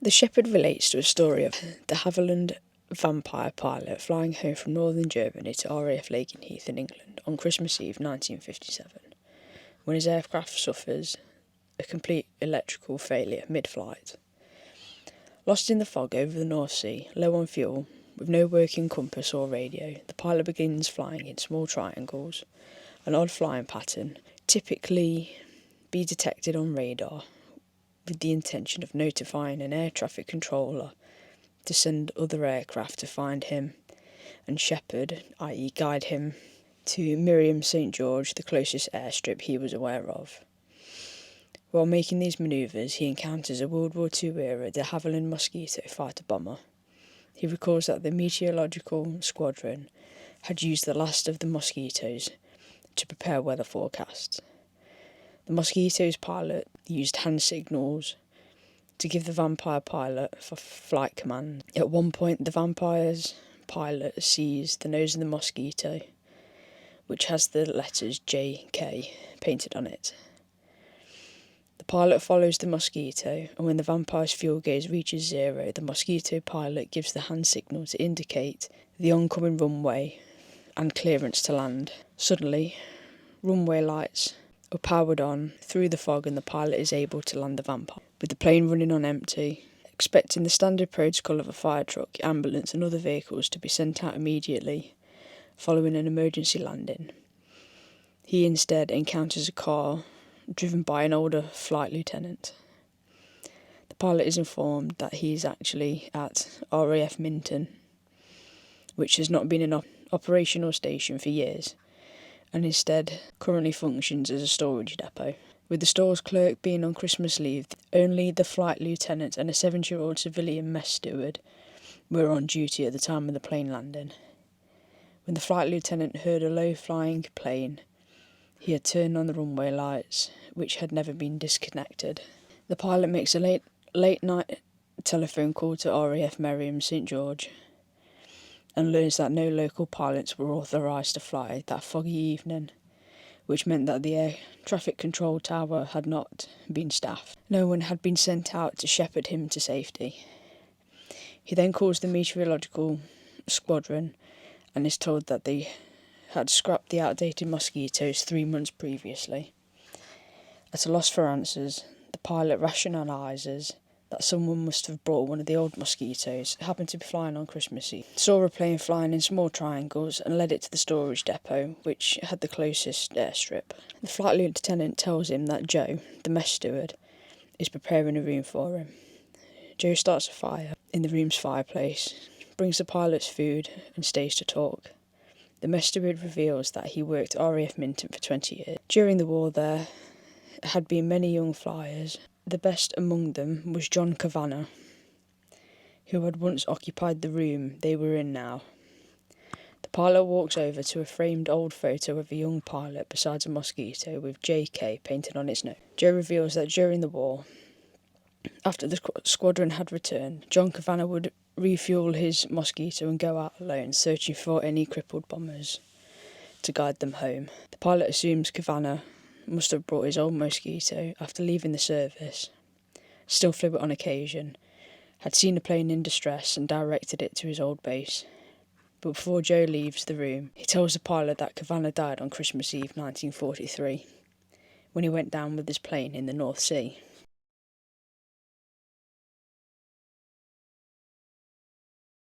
The Shepherd relates to a story of the Haviland vampire pilot flying home from northern Germany to RAF Lakenheath in England on Christmas Eve 1957, when his aircraft suffers a complete electrical failure mid-flight. Lost in the fog over the North Sea, low on fuel, with no working compass or radio, the pilot begins flying in small triangles, an odd flying pattern, typically be detected on radar, with the intention of notifying an air traffic controller to send other aircraft to find him and shepherd, i.e. guide him, to Miriam St George, the closest airstrip he was aware of. While making these manoeuvres, he encounters a World War II era de Havilland Mosquito fighter bomber. He recalls that the meteorological squadron had used the last of the Mosquitoes to prepare weather forecasts. The Mosquito's pilot used hand signals to give the vampire pilot for flight command. At one point, the vampire's pilot sees the nose of the Mosquito, which has the letters JK painted on it. The pilot follows the Mosquito, and when the vampire's fuel gauge reaches zero, the Mosquito pilot gives the hand signal to indicate the oncoming runway and clearance to land. Suddenly, runway lights are powered on through the fog and the pilot is able to land the vampire. With the plane running on empty, expecting the standard protocol of a fire truck, ambulance and other vehicles to be sent out immediately following an emergency landing, he instead encounters a car driven by an older flight lieutenant. The pilot is informed that he is actually at RAF Minton, which has not been an operational station for years, and instead currently functions as a storage depot. With the store's clerk being on Christmas leave, only the flight lieutenant and a 7-year-old civilian mess steward were on duty at the time of the plane landing. When the flight lieutenant heard a low-flying plane, he had turned on the runway lights, which had never been disconnected. The pilot makes a late-night telephone call to RAF Miriam St George and learns that no local pilots were authorised to fly that foggy evening, which meant that the air traffic control tower had not been staffed. No one had been sent out to shepherd him to safety. He then calls the meteorological squadron and is told that they had scrapped the outdated Mosquitoes 3 months previously. At a loss for answers, the pilot rationalises that someone must have brought one of the old Mosquitoes, happened to be flying on Christmas Eve, saw a plane flying in small triangles and led it to the storage depot, which had the closest airstrip. The flight lieutenant tells him that Joe, the mess steward, is preparing a room for him. Joe starts a fire in the room's fireplace, brings the pilot's food and stays to talk. The mess steward reveals that he worked at RAF Minton for 20 years. During the war there had been many young flyers. The best among them was John Kavanagh, who had once occupied the room they were in now. The pilot walks over to a framed old photo of a young pilot beside a Mosquito with JK painted on its nose. Joe reveals that during the war, after the squadron had returned, John Kavanagh would refuel his Mosquito and go out alone, searching for any crippled bombers to guide them home. The pilot assumes Kavanagh must have brought his old Mosquito after leaving the service, still flew it on occasion, had seen a plane in distress and directed it to his old base. But before Joe leaves the room, he tells the pilot that Kavanagh died on Christmas Eve 1943, when he went down with his plane in the North Sea.